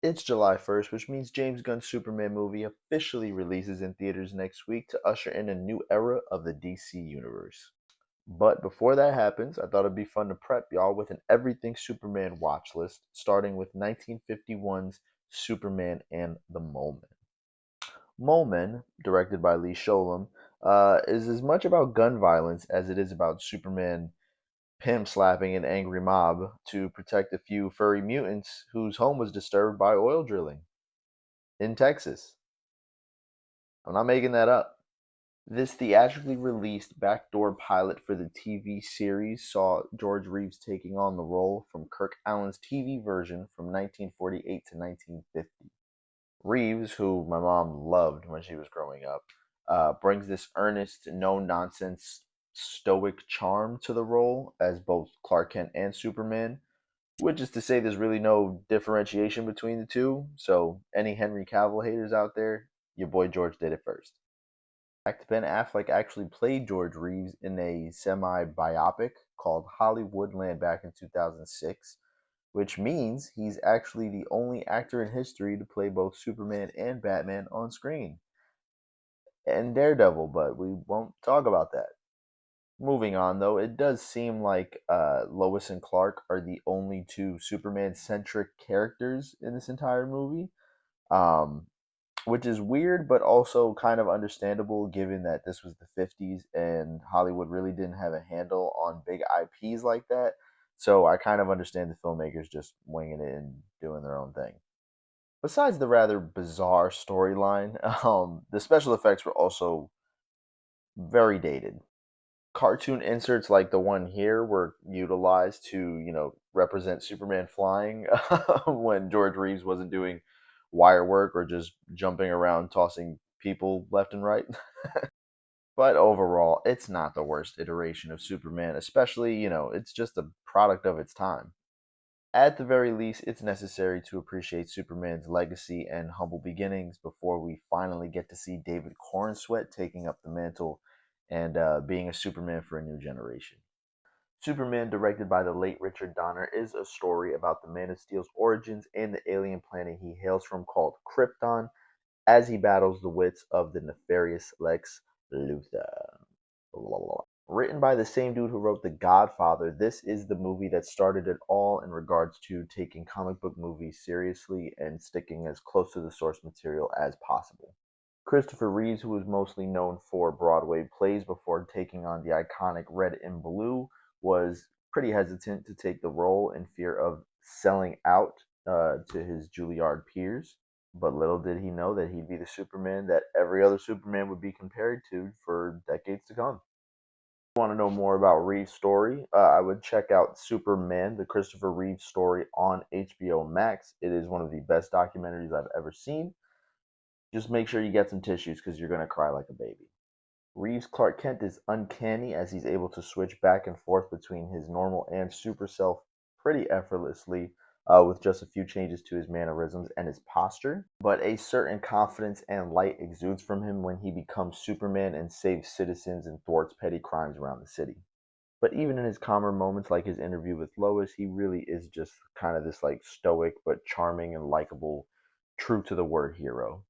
It's July 1st, which means James Gunn's Superman movie officially releases in theaters next week to usher in a new era of the DC Universe. But before that happens, I thought it'd be fun to prep y'all with an everything Superman watch list, starting with 1951's Superman and the Mole Men. Mole Men, directed by Lee Sholem, is as much about gun violence as it is about Superman pimp slapping an angry mob to protect a few furry mutants whose home was disturbed by oil drilling in Texas. I'm not making that up. This theatrically released backdoor pilot for the TV series saw George Reeves taking on the role from Kirk Allen's TV version from 1948 to 1950. Reeves, who my mom loved when she was growing up, brings this earnest, no nonsense, stoic charm to the role as both Clark Kent and Superman, which is to say there's really no differentiation between the two. So, any Henry Cavill haters out there, your boy George did it first. In fact, Ben Affleck actually played George Reeves in a semi biopic called Hollywoodland back in 2006, which means he's actually the only actor in history to play both Superman and Batman on screen. And Daredevil, but we won't talk about that. Moving on, though, it does seem like Lois and Clark are the only two Superman centric characters in this entire movie. Um, which is weird, but also kind of understandable given that this was the 50s and Hollywood really didn't have a handle on big IPs like that. So I kind of understand the filmmakers just winging it and doing their own thing. Besides the rather bizarre storyline, the special effects were also very dated. Cartoon inserts like the one here were utilized to, represent Superman flying when George Reeves wasn't doing wire work or just jumping around tossing people left and right. But overall, it's not the worst iteration of Superman, especially, it's just a product of its time. At the very least, it's necessary to appreciate Superman's legacy and humble beginnings before we finally get to see David Cornsweet taking up the mantle and being a Superman for a new generation. Superman, directed by the late Richard Donner, is a story about the Man of Steel's origins and the alien planet he hails from called Krypton as he battles the wits of the nefarious Lex Luthor. Written by the same dude who wrote The Godfather, this is the movie that started it all in regards to taking comic book movies seriously and sticking as close to the source material as possible. Christopher Reeves, who was mostly known for Broadway plays before taking on the iconic Red and Blue, was pretty hesitant to take the role in fear of selling out to his Juilliard peers. But little did he know that he'd be the Superman that every other Superman would be compared to for decades to come. If you want to know more about Reeves' story, I would check out Superman, the Christopher Reeves story on HBO Max. It is one of the best documentaries I've ever seen. Just make sure you get some tissues because you're going to cry like a baby. Reeves' Clark Kent is uncanny as he's able to switch back and forth between his normal and super self pretty effortlessly, with just a few changes to his mannerisms and his posture. But a certain confidence and light exudes from him when he becomes Superman and saves citizens and thwarts petty crimes around the city. But even in his calmer moments, like his interview with Lois, he really is just kind of this like stoic but charming and likable, true to the word hero.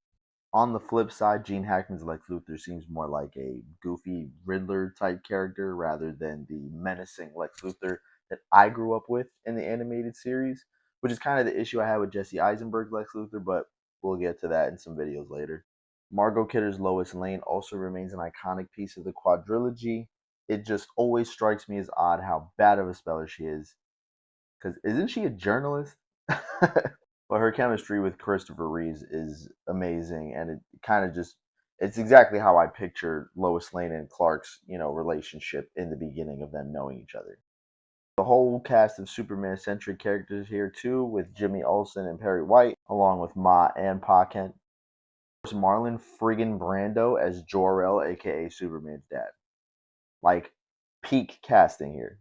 On the flip side, Gene Hackman's Lex Luthor seems more like a goofy Riddler type character rather than the menacing Lex Luthor that I grew up with in the animated series, which is kind of the issue I had with Jesse Eisenberg's Lex Luthor, but we'll get to that in some videos later. Margot Kidder's Lois Lane also remains an iconic piece of the quadrilogy. It just always strikes me as odd how bad of a speller she is, because isn't she a journalist? But her chemistry with Christopher Reeves is amazing, and it kind of just it's exactly how I picture Lois Lane and Clark's relationship in the beginning of them knowing each other. The whole cast of Superman centric characters here too, with Jimmy Olsen and Perry White, along with Ma and Pa Kent. Of course, Marlon friggin' Brando as Jor-El, aka Superman's dad. Like peak casting here.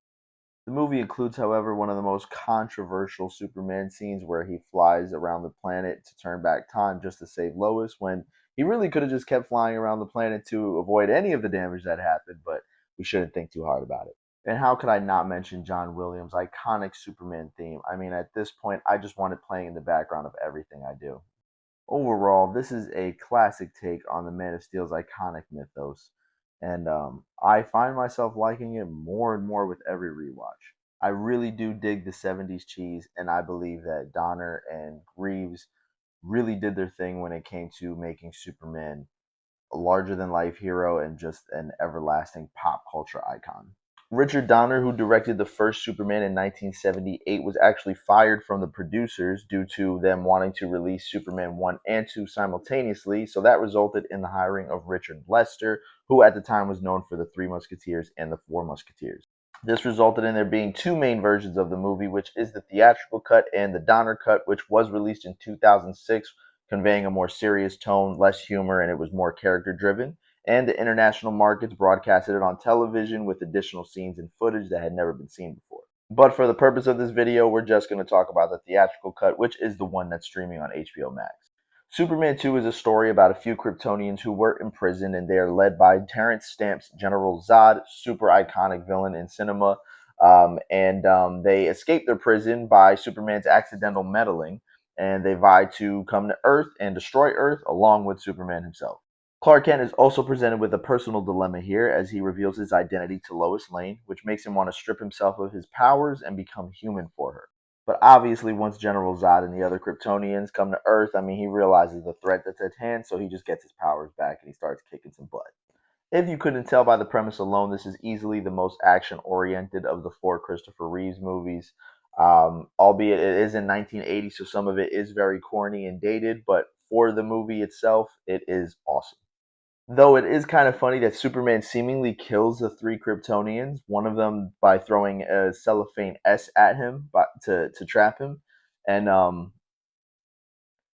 The movie includes, however, one of the most controversial Superman scenes where he flies around the planet to turn back time just to save Lois when he really could have just kept flying around the planet to avoid any of the damage that happened, but we shouldn't think too hard about it. And how could I not mention John Williams' iconic Superman theme? I mean, at this point, I just want it playing in the background of everything I do. Overall, this is a classic take on the Man of Steel's iconic mythos, and I find myself liking it more and more with every rewatch. I really do dig the 70s cheese, and I believe that Donner and Reeves really did their thing when it came to making Superman a larger than life hero and just an everlasting pop culture icon. Richard Donner, who directed the first Superman in 1978, was actually fired from the producers due to them wanting to release Superman 1 and 2 simultaneously. So that resulted in the hiring of Richard Lester, who at the time was known for the Three Musketeers and the Four Musketeers. This resulted in there being two main versions of the movie, which is the theatrical cut and the Donner cut, which was released in 2006, conveying a more serious tone, less humor, and it was more character driven. And the international markets broadcasted it on television with additional scenes and footage that had never been seen before. But for the purpose of this video, we're just going to talk about the theatrical cut, which is the one that's streaming on HBO Max. Superman 2 is a story about a few Kryptonians who were imprisoned, and they are led by Terrence Stamp's General Zod, super iconic villain in cinema. They escape their prison by Superman's accidental meddling, and they vie to come to Earth and destroy Earth along with Superman himself. Clark Kent is also presented with a personal dilemma here as he reveals his identity to Lois Lane, which makes him want to strip himself of his powers and become human for her. But obviously, once General Zod and the other Kryptonians come to Earth, I mean, he realizes the threat that's at hand, so he just gets his powers back and he starts kicking some butt. If you couldn't tell by the premise alone, this is easily the most action-oriented of the four Christopher Reeves movies. Albeit it is in 1980, so some of it is very corny and dated, but for the movie itself, it is awesome. Though it is kind of funny that Superman seemingly kills the three Kryptonians, one of them by throwing a cellophane S at him to trap him. And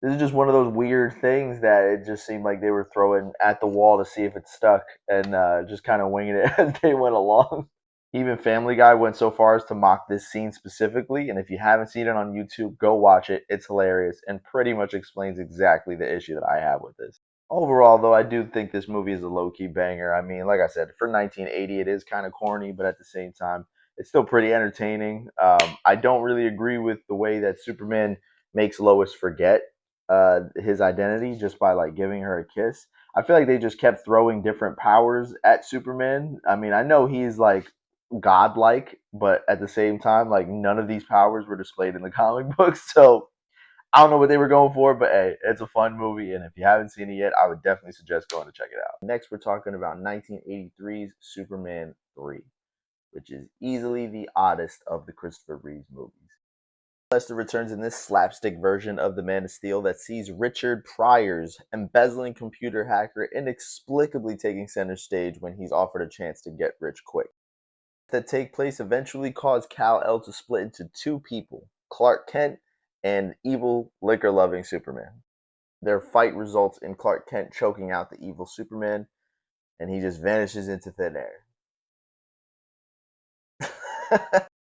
this is just one of those weird things that it just seemed like they were throwing at the wall to see if it stuck and just kind of winging it as they went along. Even Family Guy went so far as to mock this scene specifically, and if you haven't seen it on YouTube, go watch it. It's hilarious and pretty much explains exactly the issue that I have with this. Overall, though, I do think this movie is a low-key banger. I mean, like I said, for 1980, it is kind of corny, but at the same time, it's still pretty entertaining. I don't really agree with the way that Superman makes Lois forget his identity just by like giving her a kiss. I feel like they just kept throwing different powers at Superman. I mean, I know he's like godlike, but at the same time, like none of these powers were displayed in the comic books. So I don't know what they were going for, but hey, it's a fun movie, and if you haven't seen it yet, I would definitely suggest going to check it out. Next, we're talking about 1983's Superman 3, which is easily the oddest of the Christopher Reeves movies. Lester returns in this slapstick version of the Man of Steel that sees Richard Pryor's embezzling computer hacker inexplicably taking center stage when he's offered a chance to get rich quick. That take place eventually cause Kal-El to split into two people, Clark Kent and evil liquor-loving Superman. Their fight results in Clark Kent choking out the evil Superman, and he just vanishes into thin air.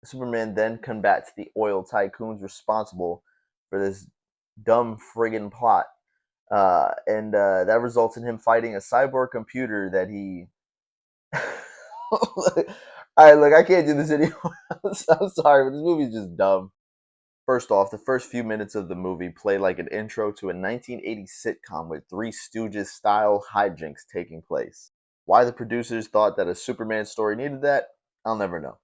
Superman then combats the oil tycoons responsible for this dumb friggin' plot. That results in him fighting a cyborg computer that he. Alright, look, I can't do this anymore. I'm sorry, but this movie's just dumb. First off, the first few minutes of the movie play like an intro to a 1980s sitcom with Three Stooges style hijinks taking place. Why the producers thought that a Superman story needed that, I'll never know.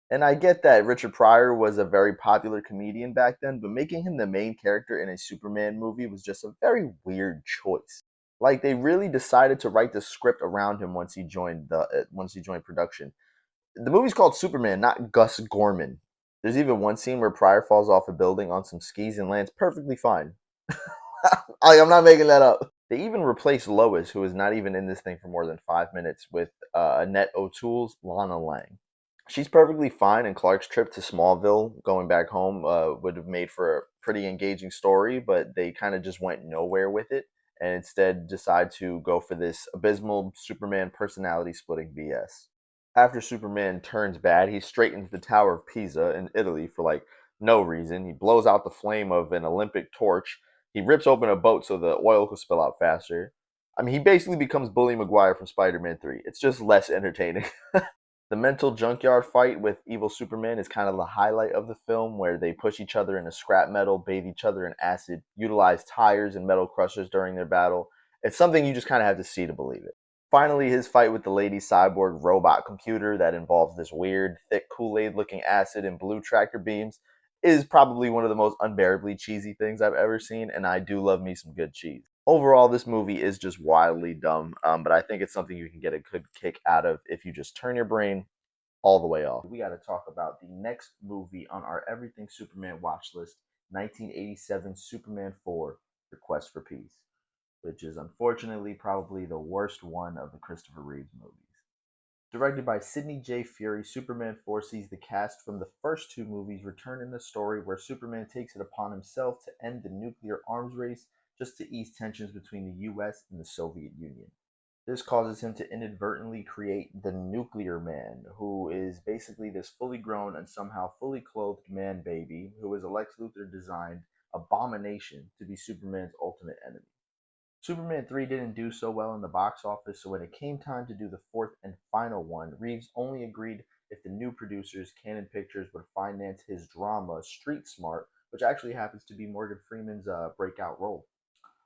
And I get that Richard Pryor was a very popular comedian back then, but making him the main character in a Superman movie was just a very weird choice. Like they really decided to write the script around him once he joined production. The movie's called Superman, not Gus Gorman. There's even one scene where Pryor falls off a building on some skis and lands perfectly fine. I'm not making that up. They even replaced Lois, who is not even in this thing for more than 5 minutes, with Annette O'Toole's Lana Lang. She's perfectly fine, and Clark's trip to Smallville, going back home, would have made for a pretty engaging story, but they kind of just went nowhere with it, and instead decide to go for this abysmal Superman personality splitting BS. After Superman turns bad, he straightens the Tower of Pisa in Italy for like no reason. He blows out the flame of an Olympic torch. He rips open a boat so the oil could spill out faster. I mean, he basically becomes Bully Maguire from Spider-Man 3. It's just less entertaining. The mental junkyard fight with evil Superman is kind of the highlight of the film, where they push each other into scrap metal, bathe each other in acid, utilize tires and metal crushers during their battle. It's something you just kind of have to see to believe it. Finally, his fight with the lady cyborg robot computer that involves this weird, thick Kool-Aid looking acid and blue tractor beams is probably one of the most unbearably cheesy things I've ever seen, and I do love me some good cheese. Overall, this movie is just wildly dumb, but I think it's something you can get a good kick out of if you just turn your brain all the way off. We got to talk about the next movie on our Everything Superman watch list, 1987 Superman 4, The Quest for Peace, which is unfortunately probably the worst one of the Christopher Reeves movies. Directed by Sidney J. Furie, Superman 4 sees the cast from the first two movies return in the story where Superman takes it upon himself to end the nuclear arms race just to ease tensions between the US and the Soviet Union. This causes him to inadvertently create the Nuclear Man, who is basically this fully grown and somehow fully clothed man baby who is a Lex Luthor designed abomination to be Superman's ultimate enemy. Superman 3 didn't do so well in the box office, so when it came time to do the fourth and final one, Reeves only agreed if the new producers, Canon Pictures, would finance his drama Street Smart, which actually happens to be Morgan Freeman's breakout role.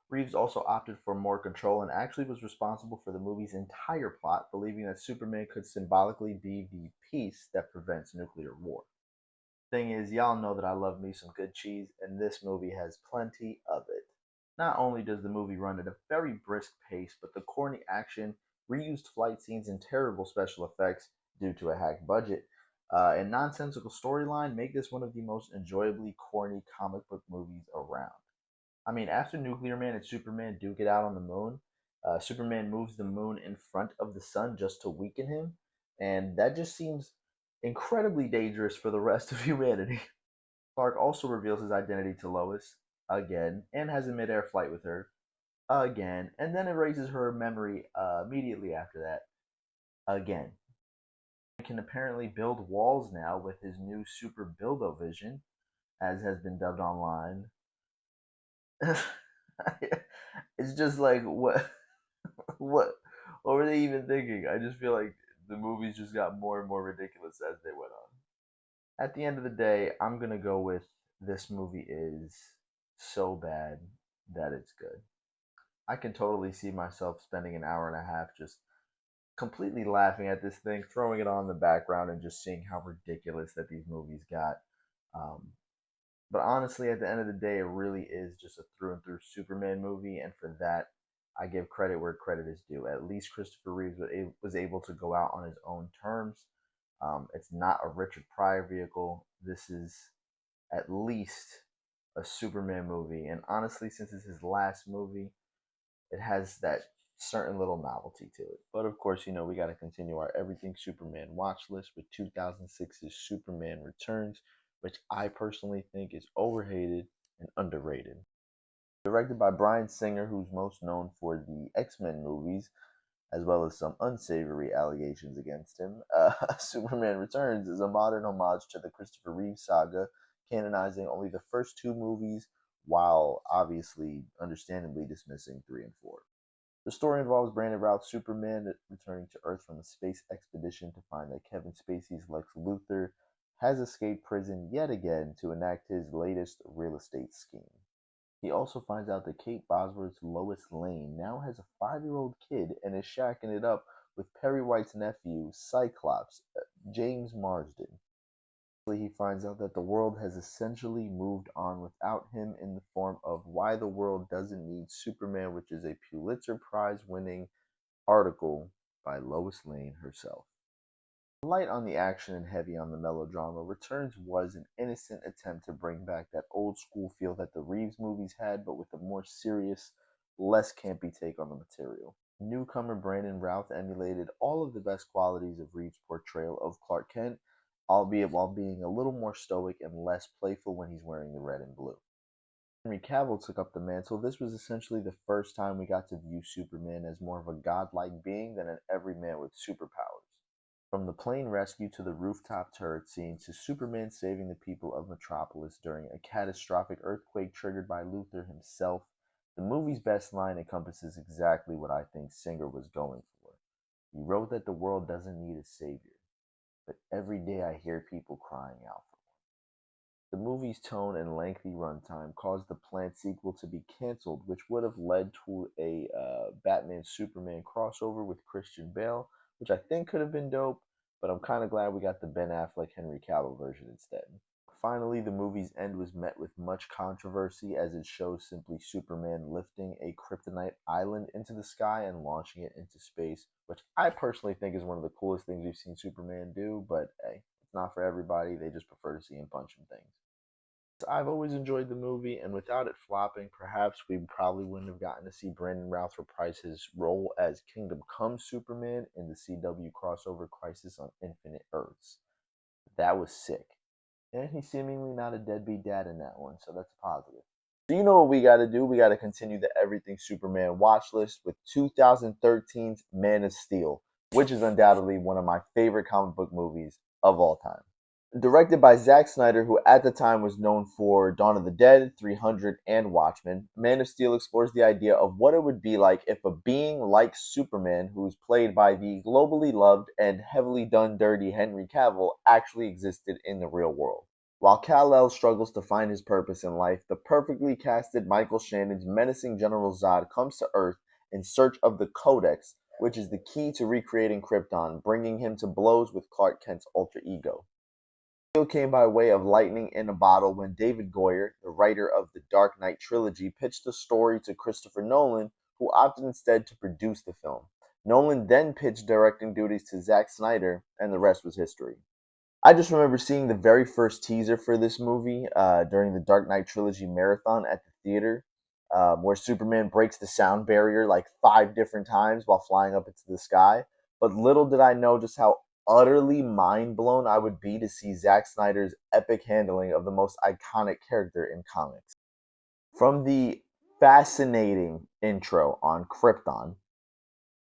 Reeves also opted for more control and actually was responsible for the movie's entire plot, believing that Superman could symbolically be the peace that prevents nuclear war. Thing is, y'all know that I love me some good cheese, and this movie has plenty of it. Not only does the movie run at a very brisk pace, but the corny action, reused flight scenes, and terrible special effects due to a hacked budget, and nonsensical storyline make this one of the most enjoyably corny comic book movies around. I mean, after Nuclear Man and Superman do get out on the moon, Superman moves the moon in front of the sun just to weaken him, and that just seems incredibly dangerous for the rest of humanity. Clark also reveals his identity to Lois again and has a midair flight with her again, and then erases her memory immediately after that again. He can apparently build walls now with his new Super Build-O-Vision, as has been dubbed online. It's just like what what were they even thinking? I just feel like the movies just got more and more ridiculous as they went on. At the end of the day, I'm gonna go with this movie is so bad that it's good. I can totally see myself spending an hour and a half just completely laughing at this thing, throwing it on in the background, and just seeing how ridiculous that these movies got. Um, but honestly, at the end of the day, it really is just a through and through Superman movie, and for that, I give credit where credit is due. At least Christopher Reeves was able to go out on his own terms. It's not a Richard Pryor vehicle. This is at least a Superman movie, and honestly, since it's his last movie, it has that certain little novelty to it. But of course, we got to continue our Everything Superman watch list with 2006's Superman Returns, which I personally think is overhated and underrated. Directed by Bryan Singer, who's most known for the X-Men movies, as well as some unsavory allegations against him, Superman Returns is a modern homage to the Christopher Reeve saga, canonizing only the first two movies while obviously, understandably, dismissing 3 and 4. The story involves Brandon Routh's Superman returning to Earth from a space expedition to find that Kevin Spacey's Lex Luthor has escaped prison yet again to enact his latest real estate scheme. He also finds out that Kate Bosworth's Lois Lane now has a 5-year-old kid and is shacking it up with Perry White's nephew, Cyclops, James Marsden. He finds out that the world has essentially moved on without him in the form of Why the World Doesn't Need Superman, which is a Pulitzer Prize winning article by Lois Lane herself. Light on the action and heavy on the melodrama, Returns was an innocent attempt to bring back that old school feel that the Reeves movies had, but with a more serious, less campy take on the material. Newcomer Brandon Routh emulated all of the best qualities of Reeves' portrayal of Clark Kent, albeit while being a little more stoic and less playful when he's wearing the red and blue. Henry Cavill took up the mantle. This was essentially the first time we got to view Superman as more of a godlike being than an everyman with superpowers. From the plane rescue to the rooftop turret scene to Superman saving the people of Metropolis during a catastrophic earthquake triggered by Luthor himself, the movie's best line encompasses exactly what I think Singer was going for. He wrote that the world doesn't need a savior. but every day I hear people crying out for it. The movie's tone and lengthy runtime caused the planned sequel to be canceled, which would have led to a Batman Superman crossover with Christian Bale, which I think could have been dope, but I'm kind of glad we got the Ben Affleck Henry Cavill version instead. Finally, the movie's end was met with much controversy as it shows simply Superman lifting a kryptonite island into the sky and launching it into space, which I personally think is one of the coolest things we've seen Superman do, but hey, it's not for everybody. They just prefer to see him punching things. I've always enjoyed the movie, and without it flopping, perhaps we probably wouldn't have gotten to see Brandon Routh reprise his role as Kingdom Come Superman in the CW crossover Crisis on Infinite Earths. That was sick. And he's seemingly not a deadbeat dad in that one, so that's a positive. So you know what we got to do? We got to continue the Everything Superman watch list with 2013's Man of Steel, which is undoubtedly one of my favorite comic book movies of all time. Directed by Zack Snyder, who at the time was known for Dawn of the Dead, 300, and Watchmen, Man of Steel explores the idea of what it would be like if a being like Superman, who's played by the globally loved and heavily done dirty Henry Cavill, actually existed in the real world. While Kal-El struggles to find his purpose in life, the perfectly casted Michael Shannon's menacing General Zod comes to Earth in search of the Codex, which is the key to recreating Krypton, bringing him to blows with Clark Kent's alter ego. Steel came by way of lightning in a bottle when David Goyer, the writer of the Dark Knight trilogy, pitched the story to Christopher Nolan, who opted instead to produce the film. Nolan then pitched directing duties to Zack Snyder, and the rest was history. I just remember seeing the very first teaser for this movie during the Dark Knight trilogy marathon at the theater, where Superman breaks the sound barrier like 5 different times while flying up into the sky. But little did I know just how utterly mind blown I would be to see Zack Snyder's epic handling of the most iconic character in comics. From the fascinating intro on Krypton,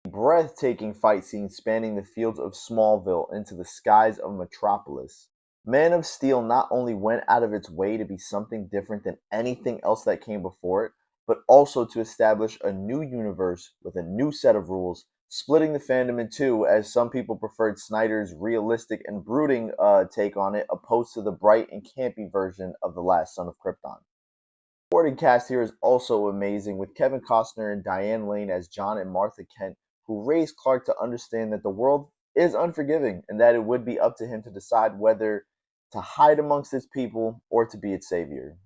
breathtaking fight scenes spanning the fields of Smallville into the skies of Metropolis, Man of Steel not only went out of its way to be something different than anything else that came before it, but also to establish a new universe with a new set of rules, splitting the fandom in two, as some people preferred Snyder's realistic and brooding take on it, opposed to the bright and campy version of The Last Son of Krypton. The supporting cast here is also amazing, with Kevin Costner and Diane Lane as John and Martha Kent, who raised Clark to understand that the world is unforgiving and that it would be up to him to decide whether to hide amongst his people or to be its savior.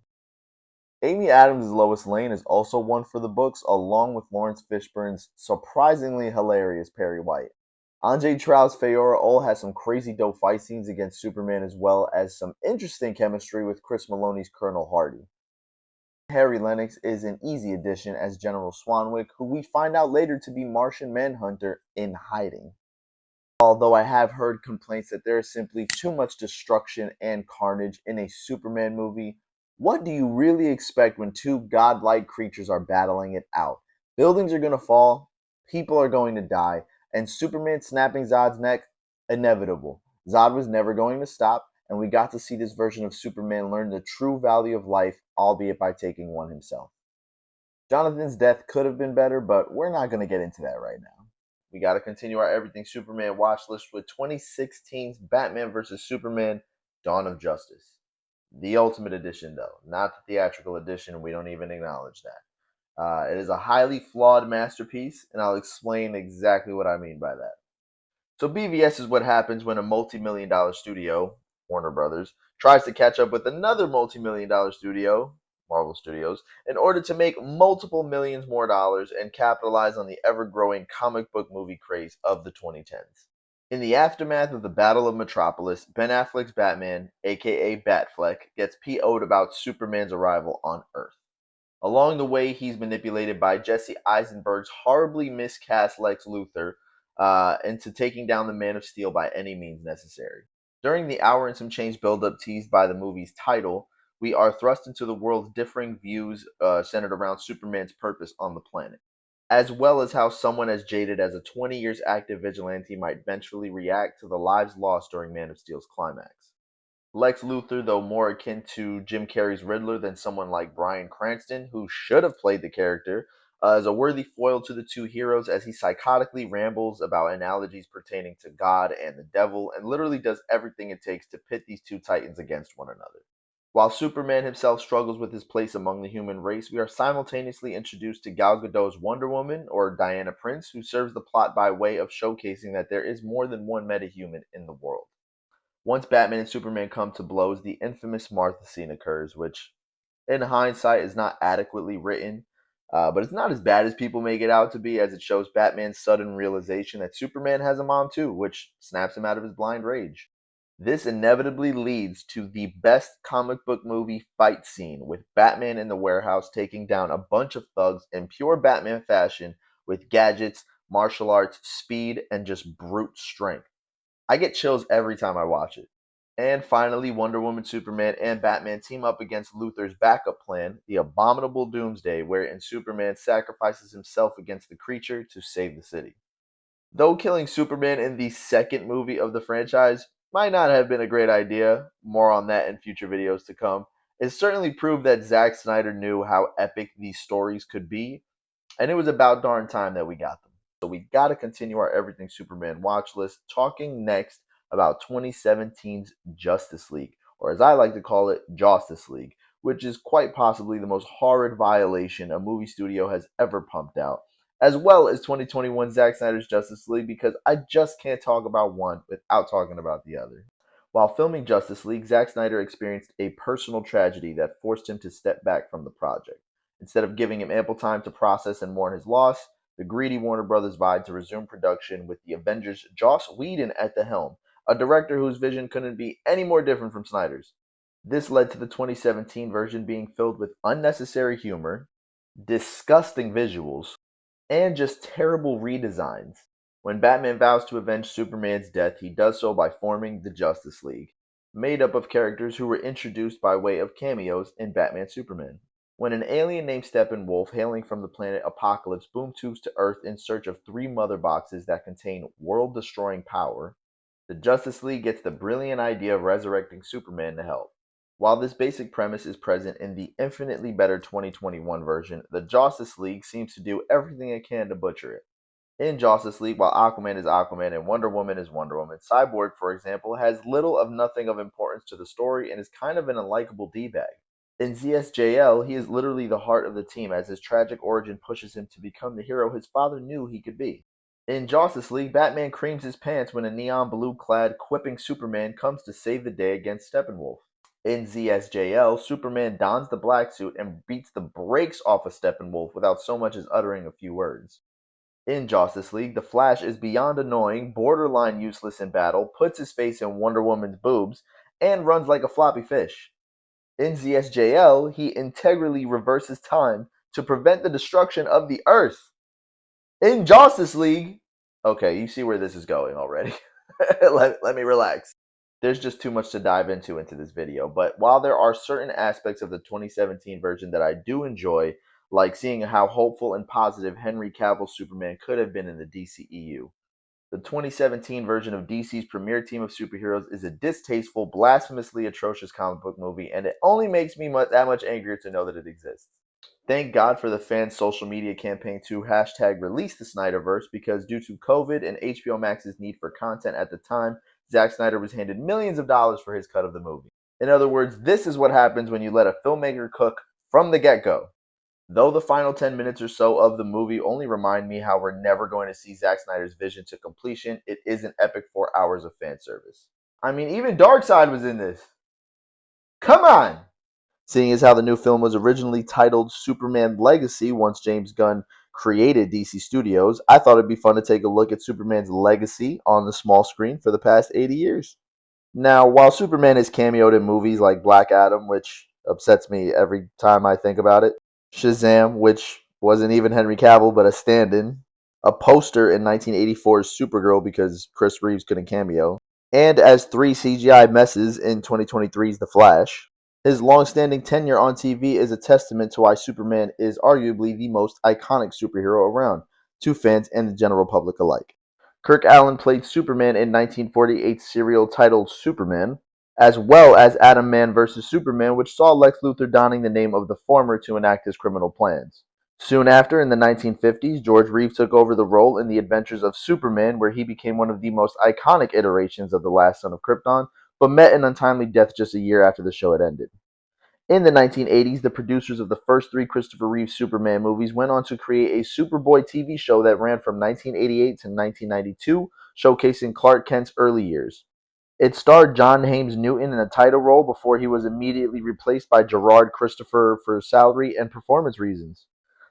Amy Adams' Lois Lane is also one for the books, along with Lawrence Fishburne's surprisingly hilarious Perry White. Andre Trout's Feora Ol has some crazy dope fight scenes against Superman, as well as some interesting chemistry with Chris Maloney's Colonel Hardy. Harry Lennox is an easy addition as General Swanwick, who we find out later to be Martian Manhunter in hiding. Although I have heard complaints that there is simply too much destruction and carnage in a Superman movie, what do you really expect when two godlike creatures are battling it out? Buildings are going to fall, people are going to die, and Superman snapping Zod's neck? Inevitable. Zod was never going to stop, and we got to see this version of Superman learn the true value of life, albeit by taking one himself. Jonathan's death could have been better, but we're not going to get into that right now. We got to continue our Everything Superman watch list with 2016's Batman vs. Superman Dawn of Justice. The Ultimate Edition, though, not the theatrical edition. We don't even acknowledge that. It is a highly flawed masterpiece, and I'll explain exactly what I mean by that. So BVS is what happens when a multi-million dollar studio, Warner Brothers, tries to catch up with another multi-million dollar studio, Marvel Studios, in order to make multiple millions more dollars and capitalize on the ever-growing comic book movie craze of the 2010s. In the aftermath of the Battle of Metropolis, Ben Affleck's Batman, aka Batfleck, gets PO'd about Superman's arrival on Earth. Along the way, he's manipulated by Jesse Eisenberg's horribly miscast Lex Luthor into taking down the Man of Steel by any means necessary. During the hour and some change build-up teased by the movie's title, we are thrust into the world's differing views centered around Superman's purpose on the planet, as well as how someone as jaded as a 20 years active vigilante might eventually react to the lives lost during Man of Steel's climax. Lex Luthor, though more akin to Jim Carrey's Riddler than someone like Bryan Cranston, who should have played the character, is a worthy foil to the two heroes as he psychotically rambles about analogies pertaining to God and the devil and literally does everything it takes to pit these two titans against one another. While Superman himself struggles with his place among the human race, we are simultaneously introduced to Gal Gadot's Wonder Woman, or Diana Prince, who serves the plot by way of showcasing that there is more than one metahuman in the world. Once Batman and Superman come to blows, the infamous Martha scene occurs, which, in hindsight, is not adequately written, but it's not as bad as people make it out to be, as it shows Batman's sudden realization that Superman has a mom too, which snaps him out of his blind rage. This inevitably leads to the best comic book movie fight scene, with Batman in the warehouse taking down a bunch of thugs in pure Batman fashion with gadgets, martial arts, speed, and just brute strength. I get chills every time I watch it. And finally, Wonder Woman, Superman, and Batman team up against Luthor's backup plan, the abominable Doomsday, wherein Superman sacrifices himself against the creature to save the city. Though killing Superman in the second movie of the franchise might not have been a great idea, more on that in future videos to come, it certainly proved that Zack Snyder knew how epic these stories could be, and it was about darn time that we got them. So we got to continue our Everything Superman watch list, talking next about 2017's Justice League, or as I like to call it, Justice League, which is quite possibly the most horrid violation a movie studio has ever pumped out, as well as 2021 Zack Snyder's Justice League, because I just can't talk about one without talking about the other. While filming Justice League, Zack Snyder experienced a personal tragedy that forced him to step back from the project. Instead of giving him ample time to process and mourn his loss, the greedy Warner Brothers vowed to resume production with the Avengers' Joss Whedon at the helm, a director whose vision couldn't be any more different from Snyder's. This led to the 2017 version being filled with unnecessary humor, disgusting visuals, and just terrible redesigns. When Batman vows to avenge Superman's death, he does so by forming the Justice League, made up of characters who were introduced by way of cameos in Batman Superman. When an alien named Steppenwolf, hailing from the planet Apokolips, boom tubes to Earth in search of three mother boxes that contain world-destroying power, the Justice League gets the brilliant idea of resurrecting Superman to help. While this basic premise is present in the infinitely better 2021 version, the Justice League seems to do everything it can to butcher it. In Justice League, while Aquaman is Aquaman and Wonder Woman is Wonder Woman, Cyborg, for example, has little of nothing of importance to the story and is kind of an unlikable D-bag. In ZSJL, he is literally the heart of the team, as his tragic origin pushes him to become the hero his father knew he could be. In Justice League, Batman creams his pants when a neon blue-clad, quipping Superman comes to save the day against Steppenwolf. In ZSJL, Superman dons the black suit and beats the brakes off of Steppenwolf without so much as uttering a few words. In Justice League, the Flash is beyond annoying, borderline useless in battle, puts his face in Wonder Woman's boobs, and runs like a floppy fish. In ZSJL, he integrally reverses time to prevent the destruction of the Earth. In Justice League, okay, you see where this is going already. let me relax. There's just too much to dive into this video, but while there are certain aspects of the 2017 version that I do enjoy, like seeing how hopeful and positive Henry Cavill's Superman could have been in the DCEU, the 2017 version of DC's premier team of superheroes is a distasteful, blasphemously atrocious comic book movie, and it only makes me that much angrier to know that it exists. Thank God for the fans' social media campaign to hashtag release the Snyderverse, because due to COVID and HBO Max's need for content at the time, Zack Snyder was handed millions of dollars for his cut of the movie. In other words, this is what happens when you let a filmmaker cook from the get-go. Though the final 10 minutes or so of the movie only remind me how we're never going to see Zack Snyder's vision to completion, it is an epic 4 hours of fan service. I mean, even Darkseid was in this. Come on! Seeing as how the new film was originally titled Superman Legacy once James Gunn created DC Studios, I thought it'd be fun to take a look at Superman's legacy on the small screen for the past 80 years. Now, while Superman is cameoed in movies like Black Adam, which upsets me every time I think about it, Shazam, which wasn't even Henry Cavill but a stand-in, a poster in 1984's Supergirl because Chris Reeves couldn't cameo, and as three CGI messes in 2023's The Flash, his long-standing tenure on TV is a testament to why Superman is arguably the most iconic superhero around, to fans and the general public alike. Kirk Alyn played Superman in 1948's serial titled Superman, as well as Atom Man vs. Superman, which saw Lex Luthor donning the name of the former to enact his criminal plans. Soon after, in the 1950s, George Reeves took over the role in The Adventures of Superman, where he became one of the most iconic iterations of the last son of Krypton, but met an untimely death just a year after the show had ended. In the 1980s, the producers of the first three Christopher Reeve Superman movies went on to create a Superboy TV show that ran from 1988 to 1992, showcasing Clark Kent's early years. It starred John Hames Newton in the title role before he was immediately replaced by Gerard Christopher for salary and performance reasons.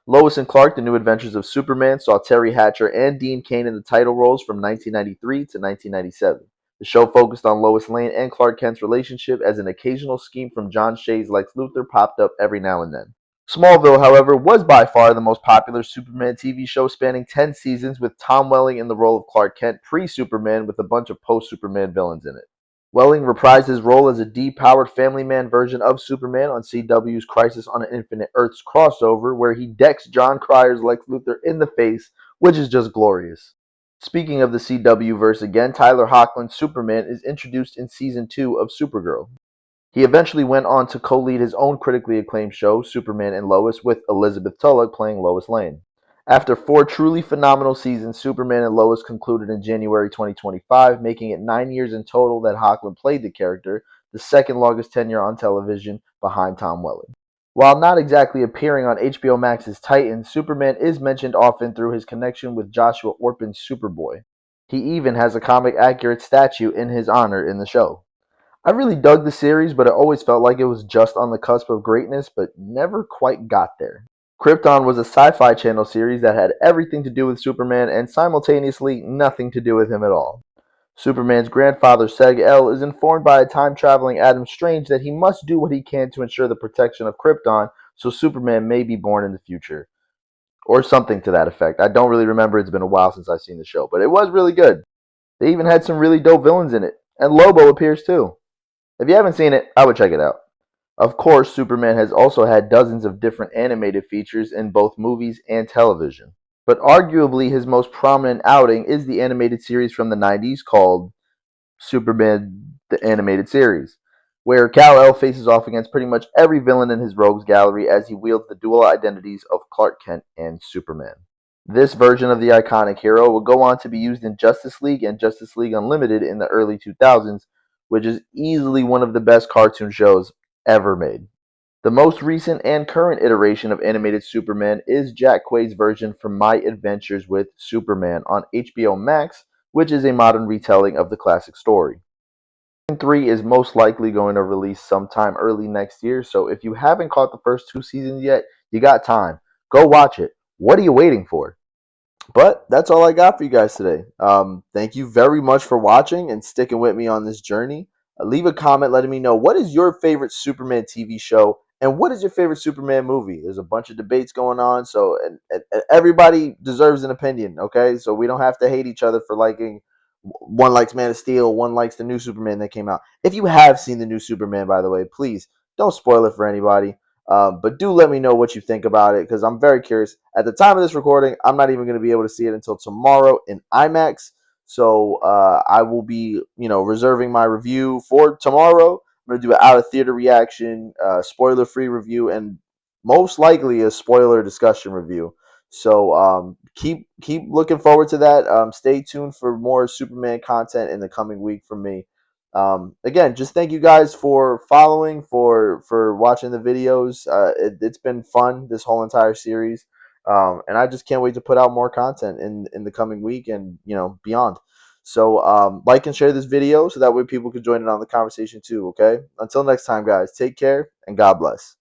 Lois and Clark: The New Adventures of Superman saw Terry Hatcher and Dean Cain in the title roles from 1993 to 1997. The show focused on Lois Lane and Clark Kent's relationship, as an occasional scheme from John Shay's Lex Luthor popped up every now and then. Smallville, however, was by far the most popular Superman TV show, spanning 10 seasons, with Tom Welling in the role of Clark Kent pre-Superman with a bunch of post-Superman villains in it. Welling reprised his role as a depowered family man version of Superman on CW's Crisis on Infinite Earths crossover, where he decks John Cryer's Lex Luthor in the face, which is just glorious. Speaking of the CW verse again, Tyler Hoechlin's Superman is introduced in Season 2 of Supergirl. He eventually went on to co-lead his own critically acclaimed show, Superman and Lois, with Elizabeth Tulloch playing Lois Lane. After 4 truly phenomenal seasons, Superman and Lois concluded in January 2025, making it 9 years in total that Hoechlin played the character, the second longest tenure on television behind Tom Welling. While not exactly appearing on HBO Max's Titans, Superman is mentioned often through his connection with Joshua Orpin's Superboy. He even has a comic-accurate statue in his honor in the show. I really dug the series, but it always felt like it was just on the cusp of greatness, but never quite got there. Krypton was a Sci-Fi Channel series that had everything to do with Superman and simultaneously nothing to do with him at all. Superman's grandfather, Seg-El, is informed by a time-traveling Adam Strange that he must do what he can to ensure the protection of Krypton, so Superman may be born in the future. Or something to that effect. I don't really remember, it's been a while since I've seen the show, but it was really good. They even had some really dope villains in it, and Lobo appears too. If you haven't seen it, I would check it out. Of course, Superman has also had dozens of different animated features in both movies and television. But arguably his most prominent outing is the animated series from the 90s called Superman the Animated Series, where Kal-El faces off against pretty much every villain in his rogues gallery as he wields the dual identities of Clark Kent and Superman. This version of the iconic hero will go on to be used in Justice League and Justice League Unlimited in the early 2000s, which is easily one of the best cartoon shows ever made. The most recent and current iteration of animated Superman is Jack Quaid's version from My Adventures with Superman on HBO Max, which is a modern retelling of the classic story. Season 3 is most likely going to release sometime early next year, so if you haven't caught the first 2 seasons yet, you got time. Go watch it. What are you waiting for? But that's all I got for you guys today. Thank you very much for watching and sticking with me on this journey. Leave a comment letting me know, what is your favorite Superman TV show and what is your favorite Superman movie? There's a bunch of debates going on, so and everybody deserves an opinion, okay? So we don't have to hate each other for liking. One likes Man of Steel, one likes the new Superman that came out. If you have seen the new Superman, by the way, please don't spoil it for anybody. But do let me know what you think about it, because I'm very curious. At the time of this recording, I'm not even going to be able to see it until tomorrow in IMAX. So I will be, reserving my review for tomorrow. I'm going to do an out of theater reaction, spoiler free review, and most likely a spoiler discussion review. So keep looking forward to that. Stay tuned for more Superman content in the coming week from me. Again, just thank you guys for following, for watching the videos. It's been fun, this whole entire series, and I just can't wait to put out more content in the coming week and beyond. So like and share this video so that way people can join in on the conversation too. Okay, until next time, guys, take care and God bless.